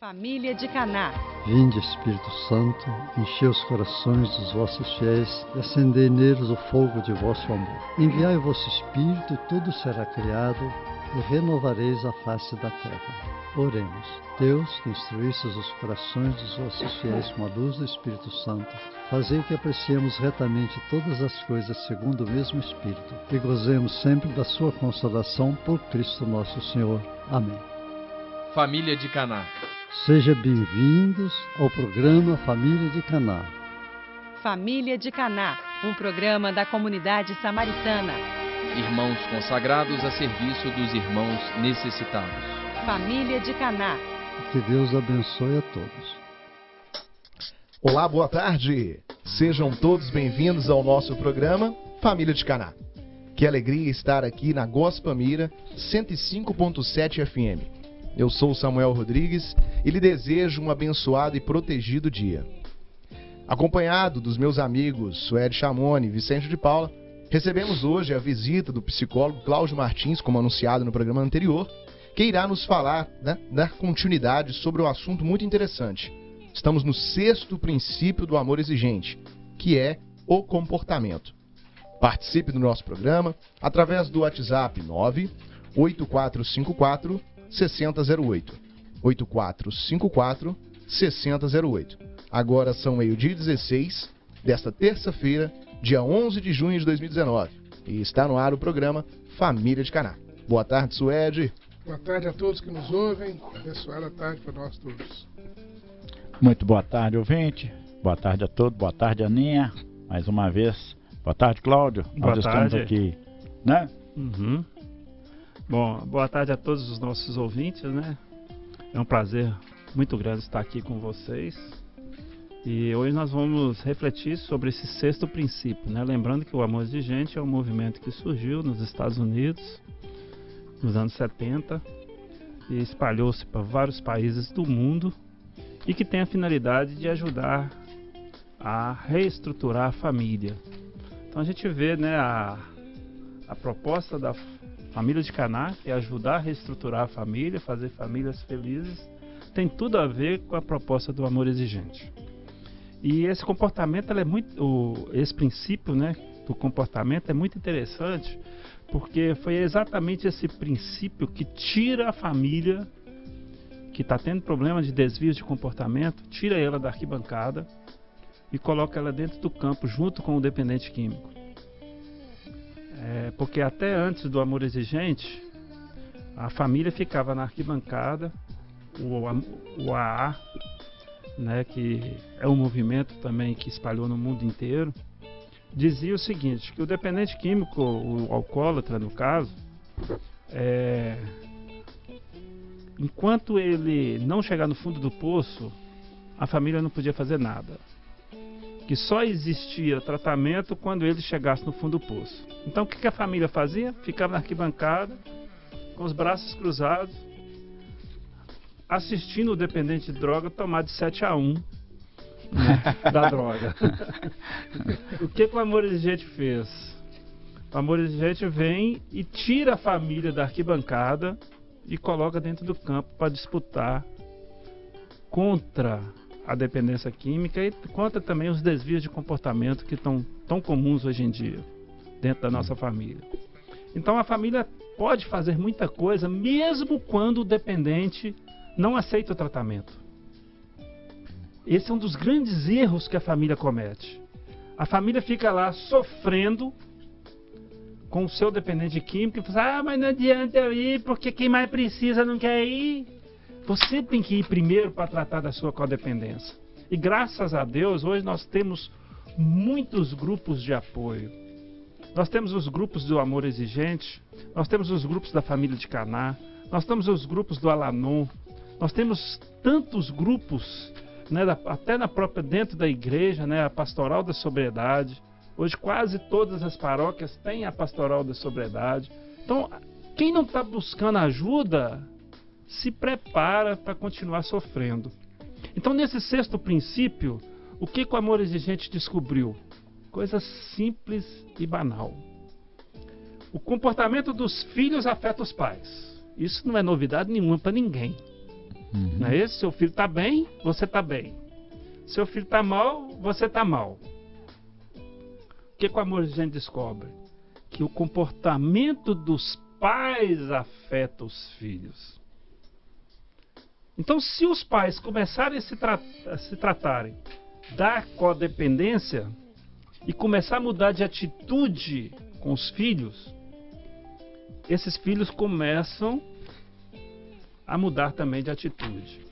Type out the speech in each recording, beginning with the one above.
Família de Caná. Vinde, Espírito Santo, enchei os corações dos vossos fiéis e acendei neles o fogo de vosso amor. Enviai o vosso Espírito e tudo será criado e renovareis a face da terra. Oremos. Deus, que instruístes os corações dos vossos fiéis com a luz do Espírito Santo, fazei que apreciemos retamente todas as coisas segundo o mesmo Espírito e gozemos sempre da sua consolação por Cristo nosso Senhor. Amém. Família de Caná. Sejam bem-vindos ao programa Família de Caná. Família de Caná, um programa da comunidade samaritana. Irmãos consagrados a serviço dos irmãos necessitados. Família de Caná. Que Deus abençoe a todos. Olá, boa tarde. Sejam todos bem-vindos ao nosso programa Família de Caná. Que alegria estar aqui na Gospel Mira 105.7 FM. Eu sou Samuel Rodrigues e lhe desejo um abençoado e protegido dia. Acompanhado dos meus amigos Suede Chamoni e Vicente de Paula, recebemos hoje a visita do psicólogo Cláudio Martins, como anunciado no programa anterior, que irá nos falar, dar continuidade sobre um assunto muito interessante. Estamos no 6º princípio do amor exigente, que é o comportamento. Participe do nosso programa através do WhatsApp 98454 6008. 8454 6008. Agora são meio-dia 16 desta terça-feira, dia 11 de junho de 2019. E está no ar o programa Família de Caná. Boa tarde, Suede. Boa tarde a todos que nos ouvem. Abençoada tarde para nós todos. Muito boa tarde, ouvinte. Boa tarde a todos. Boa tarde, Aninha. Mais uma vez. Boa tarde, Cláudio. Boa Nós tarde. estamos aqui, né? Uhum. Bom, boa tarde a todos os nossos ouvintes, né? É um prazer muito grande estar aqui com vocês. E hoje nós vamos refletir sobre esse 6º princípio, né? Lembrando que o amor exigente é um movimento que surgiu nos Estados Unidos nos anos 70 e espalhou-se para vários países do mundo e que tem a finalidade de ajudar a reestruturar a família. Então a gente vê, né, a proposta da Família de Caná, que é ajudar a reestruturar a família, fazer famílias felizes, tem tudo a ver com a proposta do amor exigente. E esse comportamento, esse princípio, né, do comportamento é muito interessante, porque foi exatamente esse princípio que tira a família que está tendo problema de desvios de comportamento, tira ela da arquibancada e coloca ela dentro do campo junto com o dependente químico. Porque até antes do amor exigente, a família ficava na arquibancada, o AA, né, que é um movimento também que espalhou no mundo inteiro, dizia o seguinte, que o dependente químico, o alcoólatra no caso, enquanto ele não chegar no fundo do poço, a família não podia fazer nada. Que só existia tratamento quando ele chegasse no fundo do poço. Então o que a família fazia? Ficava na arquibancada, com os braços cruzados, assistindo o dependente de droga tomar de 7-1, né, da droga. O que o amor exigente fez? O amor exigente vem e tira a família da arquibancada e coloca dentro do campo para disputar contra a dependência química e contra também os desvios de comportamento que estão tão comuns hoje em dia dentro da nossa família. Então a família pode fazer muita coisa mesmo quando o dependente não aceita o tratamento. Esse é um dos grandes erros que a família comete. A família fica lá sofrendo com o seu dependente químico e fala, mas não adianta eu ir porque quem mais precisa não quer ir. Você tem que ir primeiro para tratar da sua codependência. E graças a Deus, hoje nós temos muitos grupos de apoio. Nós temos os grupos do amor exigente, nós temos os grupos da Família de Caná, nós temos os grupos do Alanon, nós temos tantos grupos, né, até dentro da igreja, né, a Pastoral da Sobriedade. Hoje quase todas as paróquias têm a Pastoral da Sobriedade. Então, quem não está buscando ajuda, se prepara para continuar sofrendo. Então, nesse 6º princípio, o que o amor exigente descobriu? Coisa simples e banal. O comportamento dos filhos afeta os pais. Isso não é novidade nenhuma para ninguém. Não é isso? Seu filho está bem, você está bem. Seu filho está mal, você está mal. O que o amor exigente descobre? Que o comportamento dos pais afeta os filhos. Então, se os pais começarem a se tratarem da codependência e começar a mudar de atitude com os filhos, esses filhos começam a mudar também de atitude.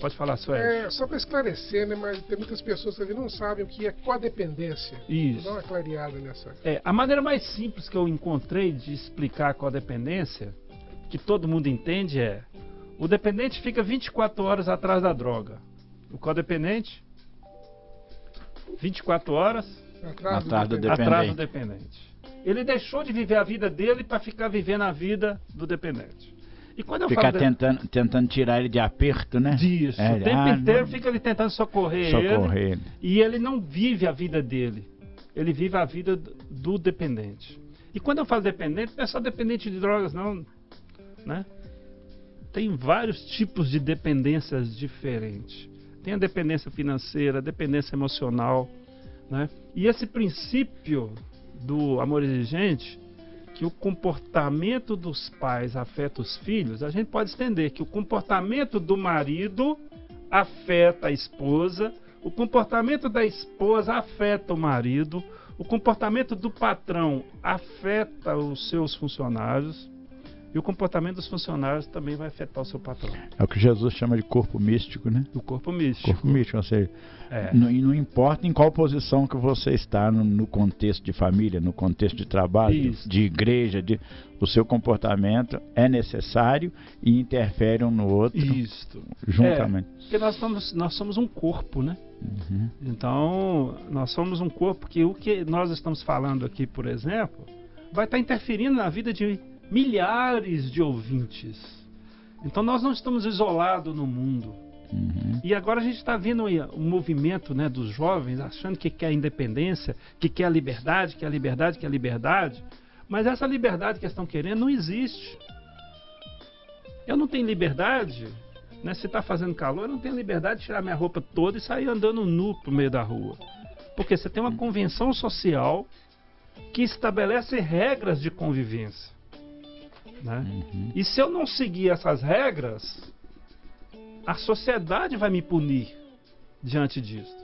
Pode falar, Sueli. Só para esclarecer, né? Mas tem muitas pessoas que não sabem o que é codependência. Isso. Vou dar uma clareada nessa. A maneira mais simples que eu encontrei de explicar a codependência, que todo mundo entende, é: o dependente fica 24 horas atrás da droga. O codependente, 24 horas Atrás do atrás do dependente. Ele deixou de viver a vida dele para ficar vivendo a vida do dependente. E quando eu Ficar falo tentando tirar ele de aperto, né? disso, o tempo inteiro fica ele tentando socorrer ele. E ele não vive a vida dele. Ele vive a vida do dependente. E quando eu falo dependente, não é só dependente de drogas, não. Né? Tem vários tipos de dependências diferentes. Tem a dependência financeira, a dependência emocional. Né? E esse princípio do amor exigente, que o comportamento dos pais afeta os filhos, a gente pode estender que o comportamento do marido afeta a esposa, o comportamento da esposa afeta o marido, o comportamento do patrão afeta os seus funcionários e o comportamento dos funcionários também vai afetar o seu patrão. É o que Jesus chama de corpo místico, né? O corpo místico. Corpo místico, ou seja, não importa em qual posição que você está no contexto de família, no contexto de trabalho, de igreja, o seu comportamento é necessário e interfere um no outro juntamente. Porque nós somos um corpo, né? Então, nós somos um corpo que o que nós estamos falando aqui, por exemplo, vai estar interferindo na vida de milhares de ouvintes. Então nós não estamos isolados no mundo. E agora a gente está vendo um movimento, né, dos jovens achando que quer a independência, que quer a liberdade, que é a liberdade, que é a liberdade. Mas essa liberdade que eles estão querendo não existe. Eu não tenho liberdade, né, se está fazendo calor, eu não tenho liberdade de tirar minha roupa toda e sair andando nu pro meio da rua. Porque você tem uma convenção social que estabelece regras de convivência. Né? E se eu não seguir essas regras, a sociedade vai me punir diante disso.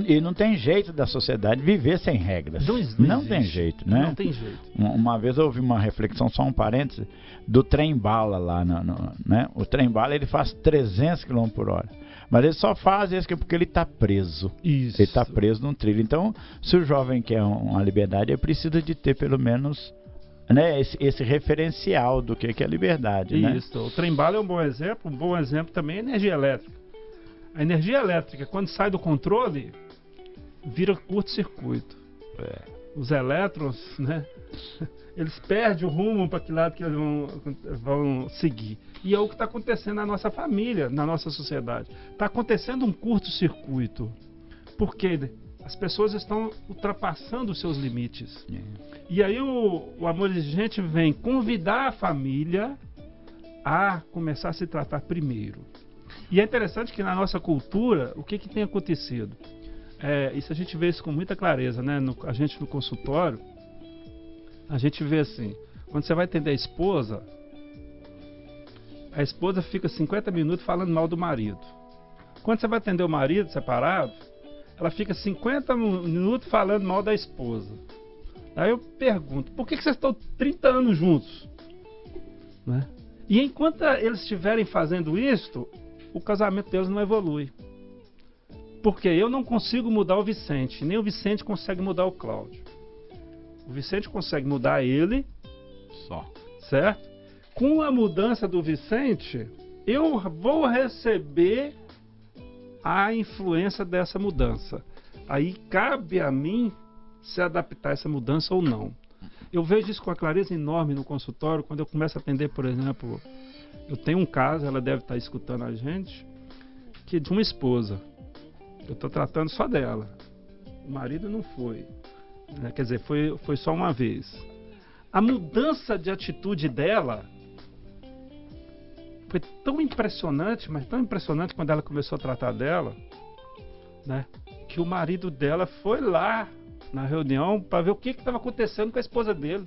E não tem jeito da sociedade viver sem regras. Não tem jeito, né? Não tem jeito. Uma vez eu ouvi uma reflexão, só um parêntese, do trem-bala lá, né? O trem-bala ele faz 300 km por hora. Mas ele só faz isso porque ele está preso. Isso. Ele está preso num trilho. Então, se o jovem quer uma liberdade, ele precisa de ter pelo menos, né, esse referencial do que é a liberdade. Isso. Né? O trem-bala é um bom exemplo. Um bom exemplo também é a energia elétrica. A energia elétrica, quando sai do controle, vira curto-circuito. Os elétrons, né, eles perdem o rumo para que lado que eles vão seguir. E é o que está acontecendo na nossa família, na nossa sociedade. Está acontecendo um curto-circuito. Porque as pessoas estão ultrapassando os seus limites. E aí o amor exigente vem convidar a família a começar a se tratar primeiro. E é interessante que na nossa cultura, o que tem acontecido? Isso a gente vê isso com muita clareza, né? A gente no consultório, a gente vê assim, quando você vai atender a esposa fica 50 minutos falando mal do marido. Quando você vai atender o marido separado, ela fica 50 minutos falando mal da esposa. Aí eu pergunto, por que vocês estão 30 anos juntos? Né? E enquanto eles estiverem fazendo isso, o casamento deles não evolui. Porque eu não consigo mudar o Vicente, nem o Vicente consegue mudar o Cláudio. O Vicente consegue mudar ele só, certo? Com a mudança do Vicente, eu vou receber a influência dessa mudança. Aí cabe a mim se adaptar a essa mudança ou não. Eu vejo isso com uma clareza enorme no consultório, quando eu começo a atender, por exemplo, eu tenho um caso, ela deve estar escutando a gente, que é de uma esposa. Eu estou tratando só dela. O marido não foi. Né? Quer dizer, foi só uma vez. A mudança de atitude dela foi tão impressionante, mas tão impressionante quando ela começou a tratar dela, né? Que o marido dela foi lá na reunião para ver o que estava acontecendo com a esposa dele.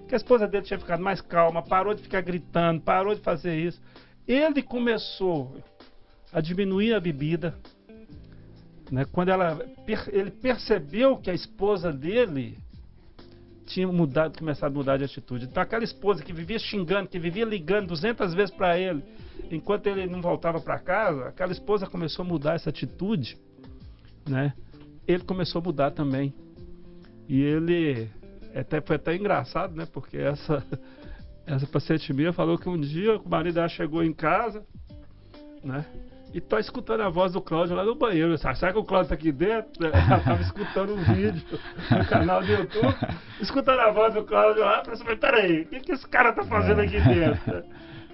Que a esposa dele tinha ficado mais calma, parou de ficar gritando, parou de fazer isso. Ele começou a diminuir a bebida, né? Quando ele percebeu que a esposa dele tinha começado a mudar de atitude. Então aquela esposa que vivia xingando, que vivia ligando 200 vezes para ele, enquanto ele não voltava para casa, aquela esposa começou a mudar essa atitude, né? Ele começou a mudar também. E ele foi até engraçado, né? Porque essa paciente minha falou que um dia o marido dela chegou em casa, né? E tá escutando a voz do Cláudio lá no banheiro. Sabe que o Cláudio tá aqui dentro? Ela tava escutando um vídeo no canal do YouTube, escutando a voz do Cláudio lá, pensando, peraí, o que esse cara tá fazendo aqui dentro?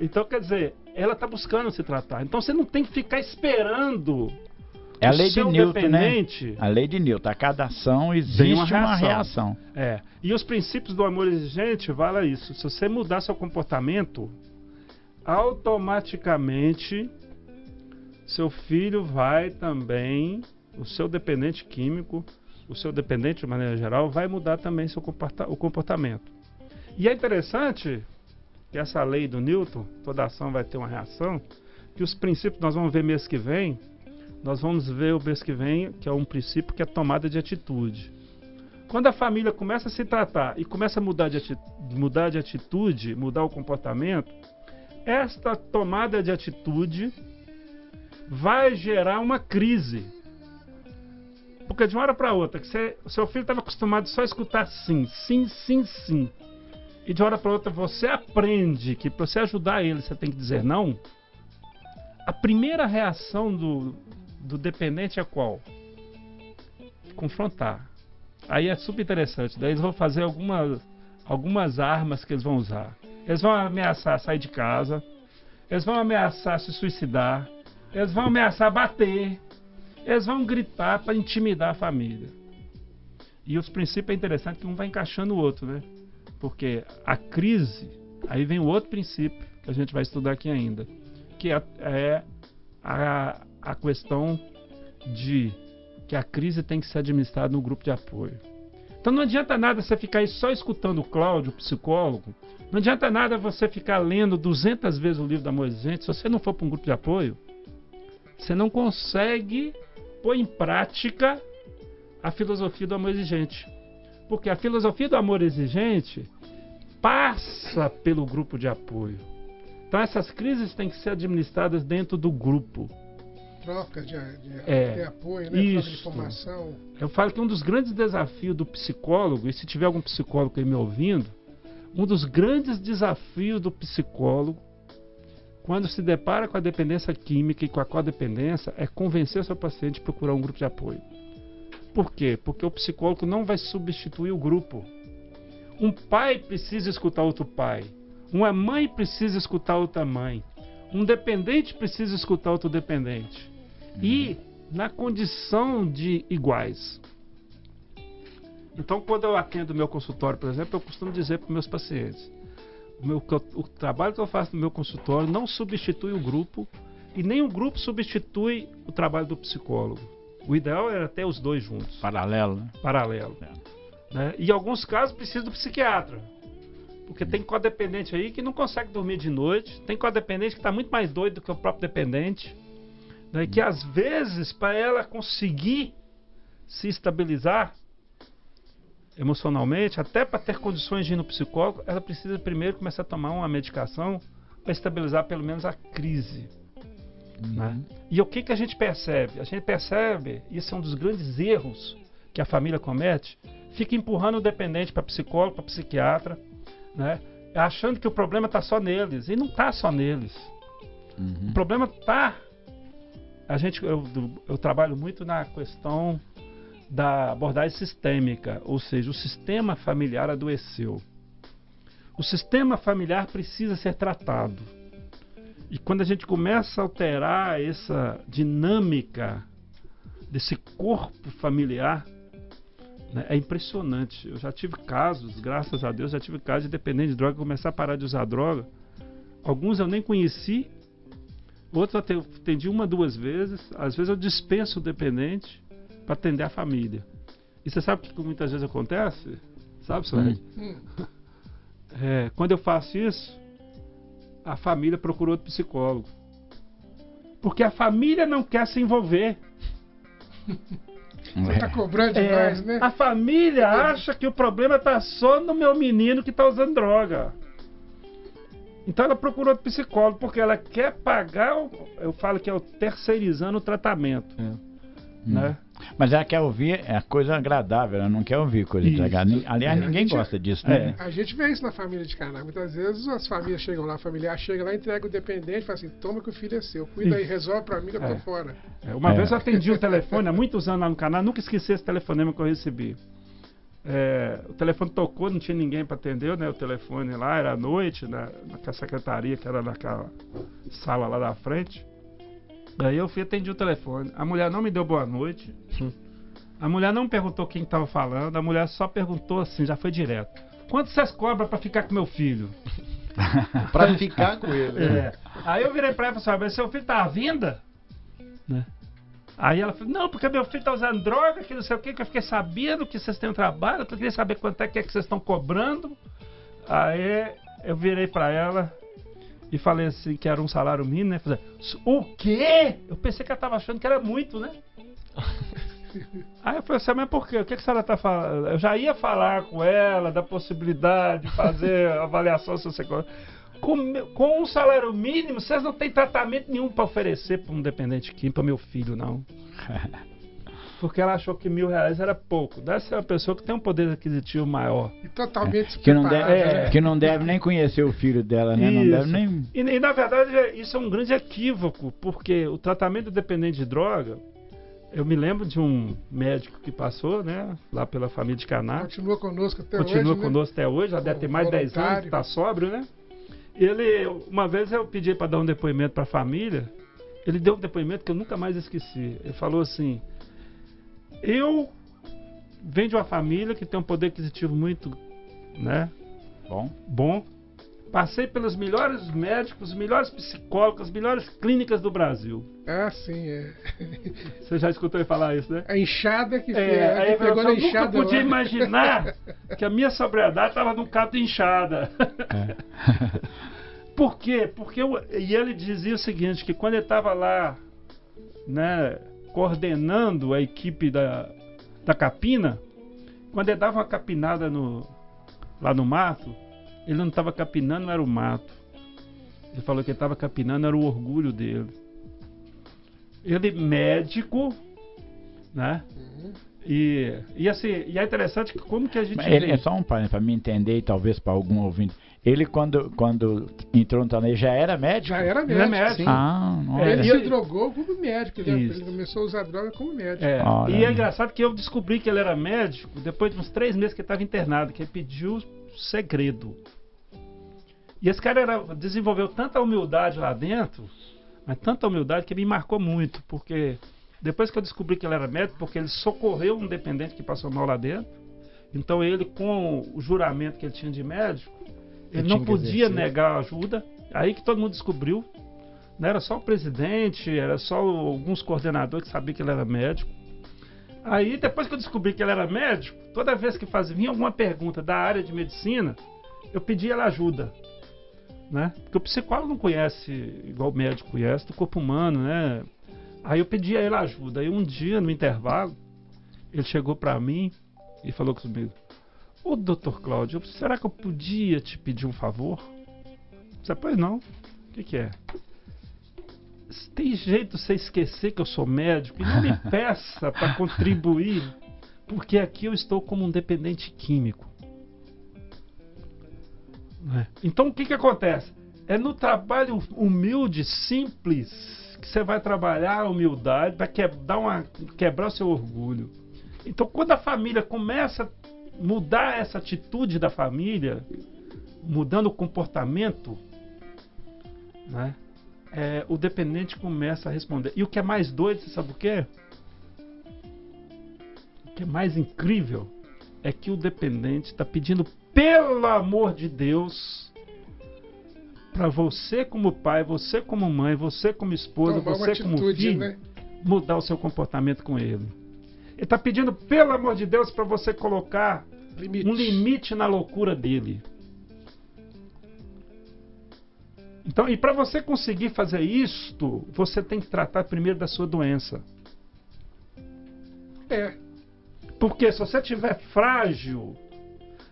Então, quer dizer, ela tá buscando se tratar. Então você não tem que ficar esperando. É a lei de Newton, né? A lei de Newton. A cada ação existe uma reação. E os princípios do amor exigente, vale isso. Se você mudar seu comportamento, automaticamente seu filho vai também, o seu dependente químico, o seu dependente de maneira geral, vai mudar também o comportamento. E é interessante que essa lei do Newton, toda ação vai ter uma reação, que os princípios nós vamos ver mês que vem, que é um princípio que é tomada de atitude. Quando a família começa a se tratar e começa a mudar de atitude, mudar o comportamento, esta tomada de atitude vai gerar uma crise. Porque de uma hora para outra, o seu filho estava acostumado só a escutar sim, sim, sim, sim. E de uma hora para outra você aprende que para você ajudar ele, você tem que dizer não. A primeira reação do dependente é qual? Confrontar. Aí é super interessante. Daí eles vão fazer algumas armas que eles vão usar. Eles vão ameaçar sair de casa. Eles vão ameaçar se suicidar. Eles vão ameaçar bater. Eles vão gritar para intimidar a família. E os princípios é interessante que um vai encaixando o outro, né? Porque a crise, aí vem o outro princípio que a gente vai estudar aqui ainda, que é a questão de que a crise tem que ser administrada no grupo de apoio. Então não adianta nada você ficar aí só escutando o Cláudio, o psicólogo. Não adianta nada você ficar lendo 200 vezes o livro da Amor Exigente. Se você não for para um grupo de apoio, você não consegue pôr em prática a filosofia do amor exigente. Porque a filosofia do amor exigente passa pelo grupo de apoio. Então essas crises têm que ser administradas dentro do grupo. Troca de apoio, né? Isso. Troca de informação. Eu falo que um dos grandes desafios do psicólogo, e se tiver algum psicólogo aí me ouvindo, um dos grandes desafios do psicólogo, quando se depara com a dependência química e com a codependência, é convencer o seu paciente a procurar um grupo de apoio. Por quê? Porque o psicólogo não vai substituir o grupo. Um pai precisa escutar outro pai. Uma mãe precisa escutar outra mãe. Um dependente precisa escutar outro dependente. E na condição de iguais. Então, quando eu atendo o meu consultório, por exemplo, eu costumo dizer para os meus pacientes: o trabalho que eu faço no meu consultório não substitui o grupo e nem o grupo substitui o trabalho do psicólogo. O ideal era ter os dois juntos. Paralelo, né? Paralelo. Né? E em alguns casos precisa do psiquiatra. Porque tem codependente aí que não consegue dormir de noite. Tem codependente que está muito mais doido do que o próprio dependente. Né? Que às vezes, para ela conseguir se estabilizar emocionalmente, até para ter condições de ir no psicólogo, ela precisa primeiro começar a tomar uma medicação para estabilizar pelo menos a crise. Né? E o que a gente percebe? A gente percebe, isso é um dos grandes erros que a família comete, fica empurrando o dependente para psicólogo, para psiquiatra, né? Achando que o problema está só neles, e não está só neles. O problema está... Eu trabalho muito na questão da abordagem sistêmica, ou seja, o sistema familiar adoeceu. O sistema familiar precisa ser tratado. E quando a gente começa a alterar essa dinâmica desse corpo familiar, né, é impressionante. Eu já tive casos, graças a Deus, de dependente de droga, começar a parar de usar droga. Alguns eu nem conheci, Outros eu atendi 1, 2 vezes. Às vezes eu dispenso o dependente para atender a família. E você sabe o que muitas vezes acontece? Sabe, Sueli? Quando eu faço isso, a família procura outro psicólogo. Porque a família não quer se envolver. Você tá cobrando demais, né? A família acha que o problema tá só no meu menino que tá usando droga. Então ela procura outro psicólogo, porque ela quer pagar, eu falo que é o terceirizando o tratamento. Né? Mas ela quer ouvir coisa agradável, ela não quer ouvir coisa desagradável. Aliás, ninguém gosta disso, né? A gente vê isso na família de Caná. Muitas vezes as famílias chegam lá, a familiar chega lá, entrega o dependente e fala assim, toma que o filho é seu, cuida aí, resolve pra mim que eu tô fora. Uma vez eu atendi o telefone, há muitos anos lá no Caná, nunca esqueci esse telefonema que eu recebi. O telefone tocou, não tinha ninguém para atender, né? O telefone lá, era à noite, na secretaria, que era naquela sala lá da frente. Daí eu fui atendi o telefone. A mulher não me deu boa noite. A mulher não perguntou quem estava falando. A mulher só perguntou assim, já foi direto. Quanto vocês cobram para ficar com meu filho? Para ficar com ele. Aí eu virei para ela e falei assim, seu filho tá à vinda? Né? Aí ela falou, não, porque meu filho tá usando droga, que não sei o que eu fiquei sabendo que vocês têm um trabalho, que eu queria saber quanto é que vocês estão cobrando. Aí eu virei para ela e falei assim, que era um salário mínimo, né? Falei, o quê? Eu pensei que ela tava achando que era muito, né? Aí eu falei assim, mas por quê? O que a senhora tá falando? Eu já ia falar com ela da possibilidade de fazer avaliação social. Com um salário mínimo, vocês não têm tratamento nenhum para oferecer para um dependente químico, para meu filho, não. Porque ela achou que R$1.000 era pouco. Deve ser uma pessoa que tem um poder aquisitivo maior. E totalmente que não deve nem conhecer o filho dela, né? Não deve nem... E na verdade isso é um grande equívoco, porque o tratamento do dependente de droga, eu me lembro de um médico que passou, né, lá pela família de Caná. Continua conosco até hoje. Continua conosco até hoje, já deve ter mais de 10 anos que está sóbrio, né? Uma vez eu pedi para dar um depoimento para a família. Ele deu um depoimento que eu nunca mais esqueci. Ele falou assim: eu venho de uma família que tem um poder aquisitivo muito, né, bom. Passei pelos melhores médicos, os melhores psicólogos, as melhores clínicas do Brasil. Ah, sim, Você já escutou ele falar isso, né? A inchada que aí pegou na inchada. Eu nunca podia imaginar que a minha sobriedade estava num cabo de inchada. Por quê? E ele dizia o seguinte, que quando ele estava lá, né, coordenando a equipe da capina, quando ele dava uma capinada lá no mato, ele não estava capinando, não era o mato. Ele falou que ele estava capinando, era o orgulho dele. Ele médico, né? E assim, e é interessante que como que a gente... Ele é só um para me entender e talvez para algum ouvinte. Ele quando entrou no torneio já era médico? Já era médico, sim. Ele se drogou como médico, ele começou a usar droga como médico. E é engraçado que eu descobri que ele era médico depois de uns 3 meses que ele estava internado, que ele pediu segredo. E esse cara desenvolveu tanta humildade lá dentro, mas tanta humildade que me marcou muito, porque depois que eu descobri que ele era médico, porque ele socorreu um dependente que passou mal lá dentro, então ele, com o juramento que ele tinha de médico, ele não podia negar ajuda. Aí que todo mundo descobriu, não era só o presidente, era só alguns coordenadores que sabiam que ele era médico. Aí depois que eu descobri que ele era médico, toda vez que vinha alguma pergunta da área de medicina, eu pedia ela ajuda, né? Porque o psicólogo não conhece igual o médico conhece do corpo humano, né? Aí eu pedia a ele ajuda. Aí um dia, no intervalo, ele chegou para mim e falou comigo: ô doutor Cláudio, será que eu podia te pedir um favor? Eu disse, pois não. O que é? Tem jeito de você esquecer que eu sou médico e não me peça para contribuir, porque aqui eu estou como um dependente químico. Então o que acontece? É no trabalho humilde, simples, que você vai trabalhar a humildade, vai quebrar o seu orgulho. Então quando a família começa a mudar essa atitude da família, mudando o comportamento, né? O dependente começa a responder. E o que é mais doido, você sabe o quê? O que é mais incrível é que o dependente está pedindo, pelo amor de Deus, para você como pai, você como mãe, você como esposa, Tomar uma você como atitude, filho, né? mudar o seu comportamento com ele. Ele está pedindo, pelo amor de Deus, para você colocar um limite na loucura dele. Então, e para você conseguir fazer isto, você tem que tratar primeiro da sua doença. Porque se você estiver frágil,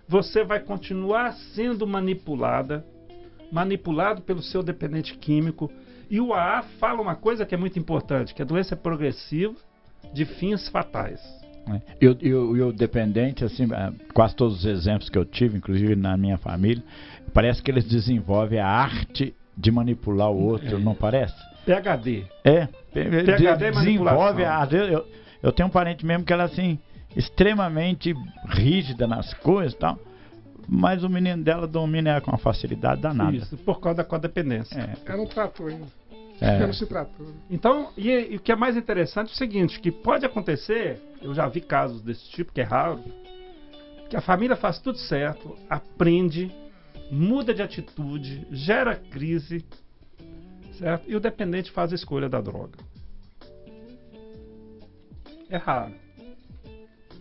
você vai continuar sendo manipulado pelo seu dependente químico. E o AA fala uma coisa que é muito importante, que a doença é progressiva, de fins fatais. E o dependente, assim, quase todos os exemplos que eu tive, inclusive na minha família, parece que eles desenvolvem a arte de manipular o outro, não parece? PhD. PhD desenvolve. Às vezes eu tenho um parente mesmo que ela assim, extremamente rígida nas coisas e tal, mas o menino dela domina ela com uma facilidade danada. Isso, por causa da codependência. Ela não tratou ainda. Ela não se tratou. Então, e o que é mais interessante é o seguinte, que pode acontecer, eu já vi casos desse tipo, que é raro, que a família faz tudo certo, aprende, muda de atitude, gera crise, certo? E o dependente faz a escolha da droga. É raro,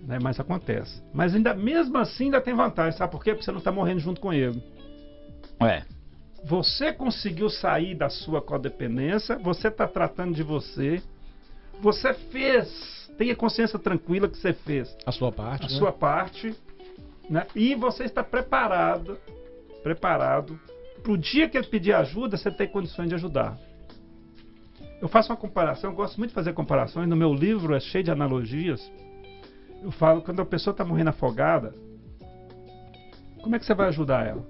né? Mas acontece. Mas mesmo assim ainda tem vantagem, sabe por quê? Porque você não está morrendo junto com ele. Você conseguiu sair da sua codependência, você está tratando de você, você fez, tenha consciência tranquila que você fez a sua parte, sua parte, né? E você está preparado para o dia que ele pedir ajuda, você ter condições de ajudar. Eu faço uma comparação, eu gosto muito de fazer comparações, no meu livro é cheio de analogias. Eu falo, quando a pessoa está morrendo afogada, como é que você vai ajudar ela?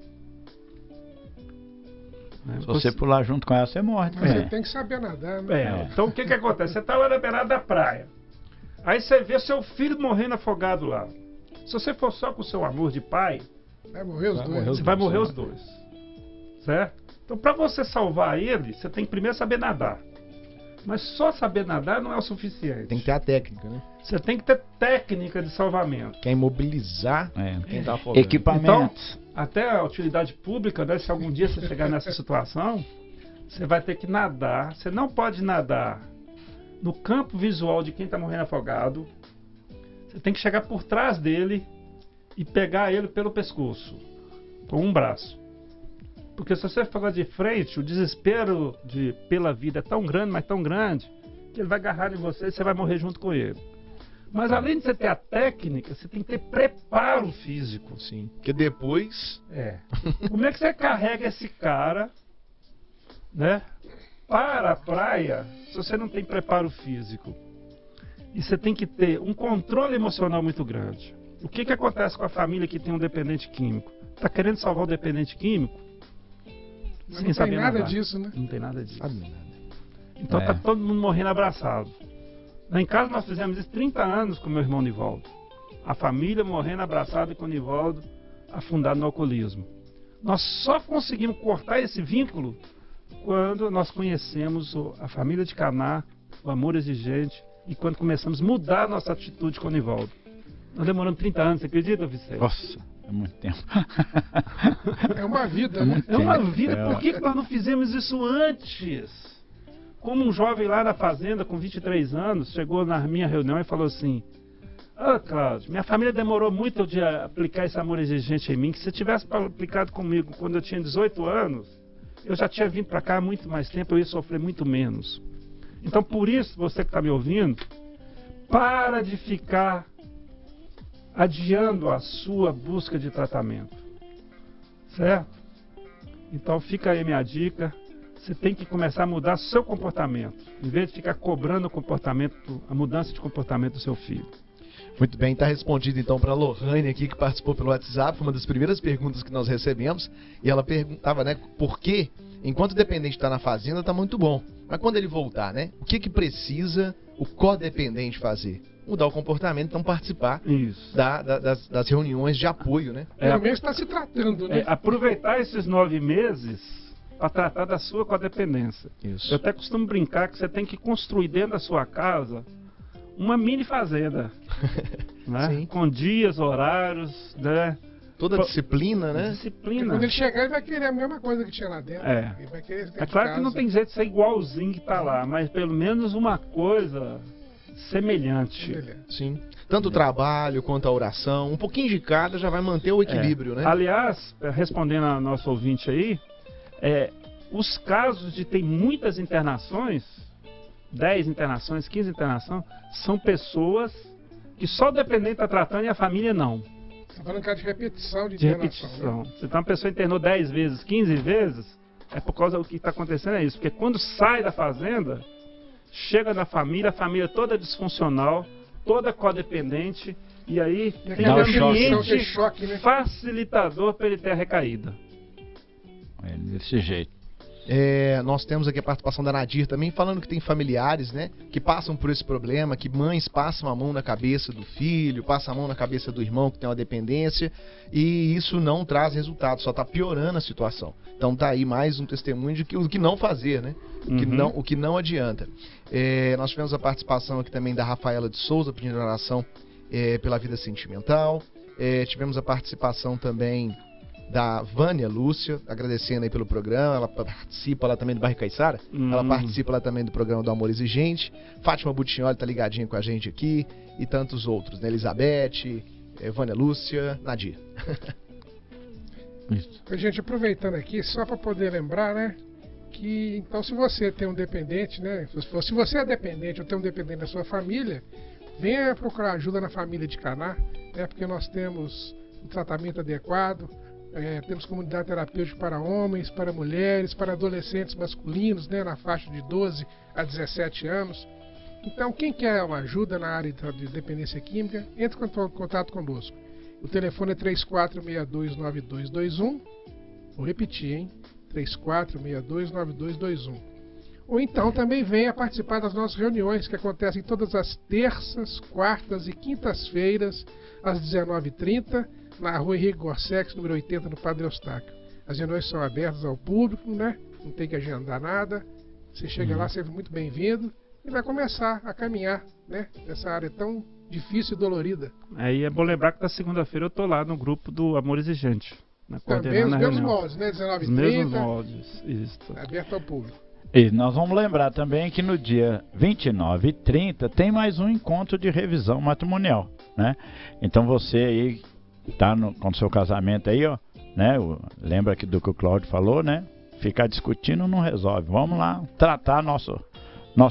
Se você pular junto com ela, você morre. Mas você tem que saber nadar, né? Então o que acontece? Você está lá na beirada da praia, aí você vê seu filho morrendo afogado lá. Se você for só com o seu amor de pai, vai morrer os dois. Você vai morrer os dois. Certo? Então, para você salvar ele, você tem que primeiro saber nadar. Mas só saber nadar não é o suficiente. Tem que ter a técnica, né? Você tem que ter técnica de salvamento. Que é imobilizar quem está afogando. Equipamentos. Então, até a utilidade pública, né, se algum dia você chegar nessa situação, você vai ter que nadar. Você não pode nadar no campo visual de quem está morrendo afogado. Você tem que chegar por trás dele e pegar ele pelo pescoço, com um braço. Porque se você falar de frente, o desespero pela vida é tão grande, mas tão grande, que ele vai agarrar em você e você vai morrer junto com ele. Mas além de você ter a técnica, você tem que ter preparo físico. Sim. Porque depois... Como é que você carrega esse cara, né, para a praia, se você não tem preparo físico? E você tem que ter um controle emocional muito grande. O que acontece com a família que tem um dependente químico? Está querendo salvar o dependente químico? Mas não tem nada disso, né? Não tem nada disso. Então tá todo mundo morrendo abraçado. Lá em casa nós fizemos isso 30 anos com meu irmão Nivaldo. A família morrendo abraçada com o Nivaldo, afundado no alcoolismo. Nós só conseguimos cortar esse vínculo quando nós conhecemos a família de Caná, o amor exigente, e quando começamos a mudar a nossa atitude com o Nivaldo. Nós demoramos 30 anos, você acredita, Vicente? Nossa, é muito tempo. É uma vida, né? É uma vida. Por que nós não fizemos isso antes? Como um jovem lá na fazenda, com 23 anos, chegou na minha reunião e falou assim: Cláudio, minha família demorou muito de aplicar esse amor exigente em mim, que se tivesse aplicado comigo quando eu tinha 18 anos, eu já tinha vindo para cá há muito mais tempo, eu ia sofrer muito menos. Então, por isso, você que está me ouvindo, para de ficar adiando a sua busca de tratamento. Certo? Então, fica aí minha dica. Você tem que começar a mudar seu comportamento, em vez de ficar cobrando o comportamento, a mudança de comportamento do seu filho. Muito bem, está respondido então para a Lohane aqui, que participou pelo WhatsApp, foi uma das primeiras perguntas que nós recebemos, e ela perguntava, né, por que, enquanto o dependente está na fazenda, está muito bom, mas quando ele voltar, né, o que precisa o codependente fazer? Mudar o comportamento, então participar das reuniões de apoio, né? Pelo menos está se tratando, né? Aproveitar esses 9 meses para tratar da sua codependência. Isso. Eu até costumo brincar que você tem que construir dentro da sua casa uma mini fazenda, né? Com dias, horários, né? Toda a disciplina, né? Porque quando ele chegar, ele vai querer a mesma coisa que tinha lá dentro. Ele vai querer é claro que não tem jeito de ser igualzinho que tá lá, mas pelo menos uma coisa semelhante. Sim. Tanto o trabalho quanto a oração, um pouquinho de cada já vai manter o equilíbrio, né? Aliás, respondendo a nosso ouvinte aí, os casos de ter muitas internações, 10 internações, 15 internações, são pessoas que só o dependente está tratando e a família não. Está falando que é de repetição de internação. Né? Se então a pessoa internou 10 vezes, 15 vezes, é por causa do que está acontecendo é isso. Porque quando sai da fazenda, chega na família, a família toda disfuncional, toda codependente, e aí tem um ambiente facilitador para ele ter a recaída. Desse jeito. Nós temos aqui a participação da Nadir também, falando que tem familiares, né, que passam por esse problema, que mães passam a mão na cabeça do filho, passam a mão na cabeça do irmão que tem uma dependência, e isso não traz resultado, só está piorando a situação. Então tá aí mais um testemunho de que o que não fazer, né? O que não adianta. Nós tivemos a participação aqui também da Rafaela de Souza, pedindo oração pela vida sentimental. Tivemos a participação também da Vânia Lúcia, agradecendo aí pelo programa. Ela participa lá também do Bairro Caiçara. Ela participa lá também do programa do Amor Exigente. Fátima Butignoli tá ligadinha com a gente aqui. E tantos outros, né? Elizabeth, Vânia Lúcia, Nadir. Gente, aproveitando aqui, só para poder lembrar, né? Que, então, se você tem um dependente, né? Se você é dependente ou tem um dependente da sua família, venha procurar ajuda na família de Caná, né? Porque nós temos um tratamento adequado. Temos comunidade terapêutica para homens, para mulheres, para adolescentes masculinos, né, na faixa de 12 a 17 anos. Então, quem quer uma ajuda na área de dependência química, entre em contato conosco. O telefone é 3462-9221. Vou repetir, hein? 3462-9221. Ou então também venha participar das nossas reuniões, que acontecem todas as terças, quartas e quintas-feiras, às 19h30, na rua Henrique Gorsex, número 80, no Padre Eustáquio. As reuniões são abertas ao público, né? Não tem que agendar nada. Você chega lá, sempre muito bem-vindo, e vai começar a caminhar, né? Nessa área tão difícil e dolorida. Aí é bom lembrar que na segunda-feira eu tô lá no grupo do Amor Exigente. Também os mesmos moldes, né? 19h30. Os mesmos moldes, isso. Aberto ao público. E nós vamos lembrar também que no dia 29 e 30 tem mais um encontro de revisão matrimonial, né? Então você aí tá com o seu casamento aí, ó, né? Lembra aqui do que o Cláudio falou, né? Ficar discutindo não resolve. Vamos lá tratar nosso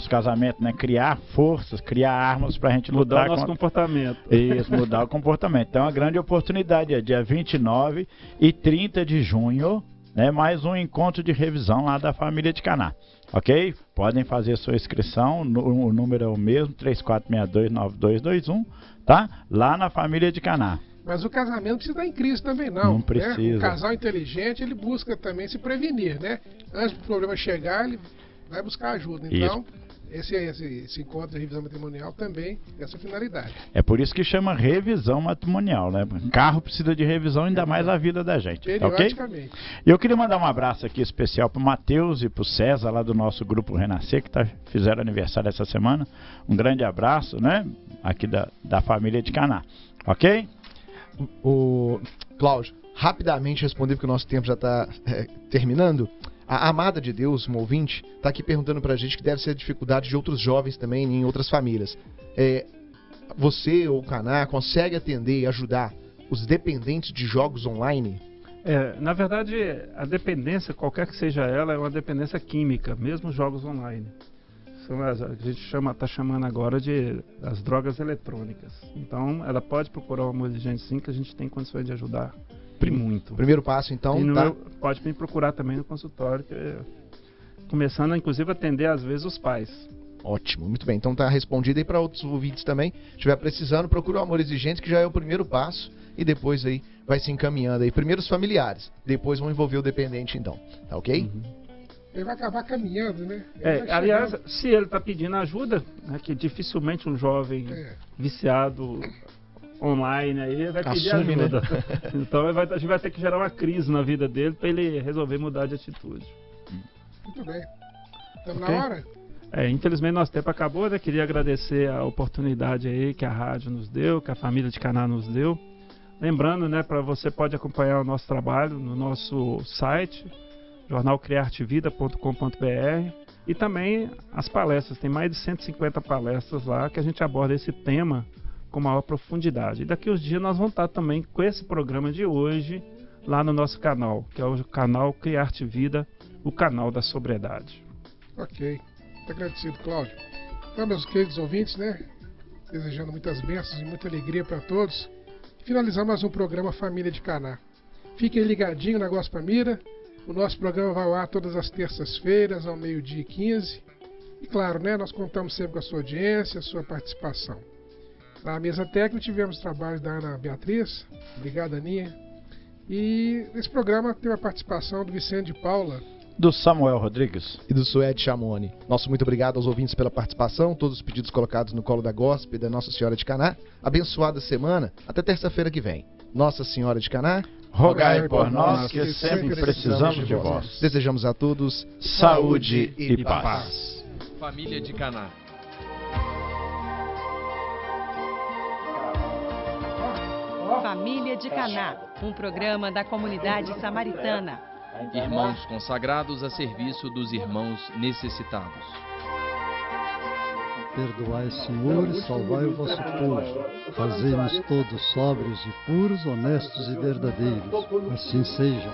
casamento, né? Criar forças, criar armas pra gente lutar mudar o nosso comportamento. Isso, mudar o comportamento. Então é uma grande oportunidade, é dia 29 e 30 de junho, né? Mais um encontro de revisão lá da família de Caná. Ok? Podem fazer sua inscrição, o número é o mesmo, 3462-9221, tá? Lá na família de Caná. Mas o casamento precisa estar em crise também, não. Não precisa. Né? O casal inteligente, ele busca também se prevenir, né? Antes do problema chegar, ele vai buscar ajuda. Então, esse encontro de revisão matrimonial também tem essa finalidade. É por isso que chama revisão matrimonial, né? Carro precisa de revisão, ainda mais a vida da gente. Periodicamente. Okay? Eu queria mandar um abraço aqui especial para o Matheus e para o César, lá do nosso grupo Renascer, que fizeram aniversário essa semana. Um grande abraço, né? Aqui da família de Caná. Ok? O Cláudio, rapidamente responder, porque o nosso tempo já está terminando. A amada de Deus, um ouvinte, está aqui perguntando para a gente que deve ser a dificuldade de outros jovens também em outras famílias. Você ou o Caná consegue atender e ajudar os dependentes de jogos online? Na verdade, a dependência, qualquer que seja ela, é uma dependência química, mesmo jogos online. A gente está chamando agora de as drogas eletrônicas. Então, ela pode procurar o Amor Exigente, sim, que a gente tem condições de ajudar muito. Primeiro passo, então, tá? Pode me procurar também no consultório, começando, inclusive, a atender, às vezes, os pais. Ótimo, muito bem. Então tá respondido aí para outros ouvintes também. Se estiver precisando, procura o Amor Exigente, que já é o primeiro passo, e depois aí vai se encaminhando aí. Primeiro os familiares, depois vão envolver o dependente, então. Tá ok? Ele vai acabar caminhando, né? Aliás, se ele está pedindo ajuda, né, que dificilmente um jovem viciado online aí vai pedir ajuda. Né? Então a gente vai ter que gerar uma crise na vida dele para ele resolver mudar de atitude. Muito bem. Estamos na hora? Infelizmente nosso tempo acabou, né? Queria agradecer a oportunidade aí que a rádio nos deu, que a família de Caná nos deu. Lembrando, né, você pode acompanhar o nosso trabalho no nosso site, jornalcriartevida.com.br, e também as palestras. Tem mais de 150 palestras lá que a gente aborda esse tema com maior profundidade. E daqui uns dias nós vamos estar também com esse programa de hoje lá no nosso canal, que é o canal Criarte Vida, o canal da sobriedade. Ok. Muito agradecido, Cláudio. Então, meus queridos ouvintes, né? Desejando muitas bênçãos e muita alegria para todos. Finalizamos mais um programa Família de Caná. Fiquem ligadinhos na Gospel Mira. O nosso programa vai ao ar todas as terças-feiras, ao 12h15. E claro, né? Nós contamos sempre com a sua audiência, a sua participação. Na mesa técnica tivemos trabalho da Ana Beatriz. Obrigado, Aninha. E esse programa teve a participação do Vicente de Paula, do Samuel Rodrigues e do Suede Chamoni. Nosso muito obrigado aos ouvintes pela participação, todos os pedidos colocados no colo da Gospel e da Nossa Senhora de Caná. Abençoada semana, até terça-feira que vem. Nossa Senhora de Caná, rogai por nós que sempre precisamos de vós. Desejamos a todos saúde e paz. Família de Caná. Família de Caná, um programa da comunidade samaritana. Irmãos consagrados a serviço dos irmãos necessitados. Perdoai, Senhor, e salvai o vosso povo. Fazei-nos todos sóbrios e puros, honestos e verdadeiros. Assim seja.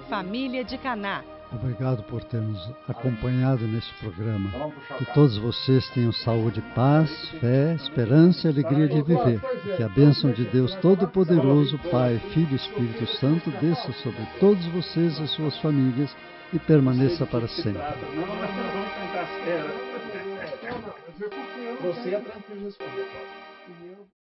Família de Caná. Obrigado por termos acompanhado neste programa. Que todos vocês tenham saúde, paz, fé, esperança e alegria de viver. Que a bênção de Deus Todo-Poderoso, Pai, Filho e Espírito Santo, desça sobre todos vocês e suas famílias e permaneça para sempre. Você é tranquilo de responder.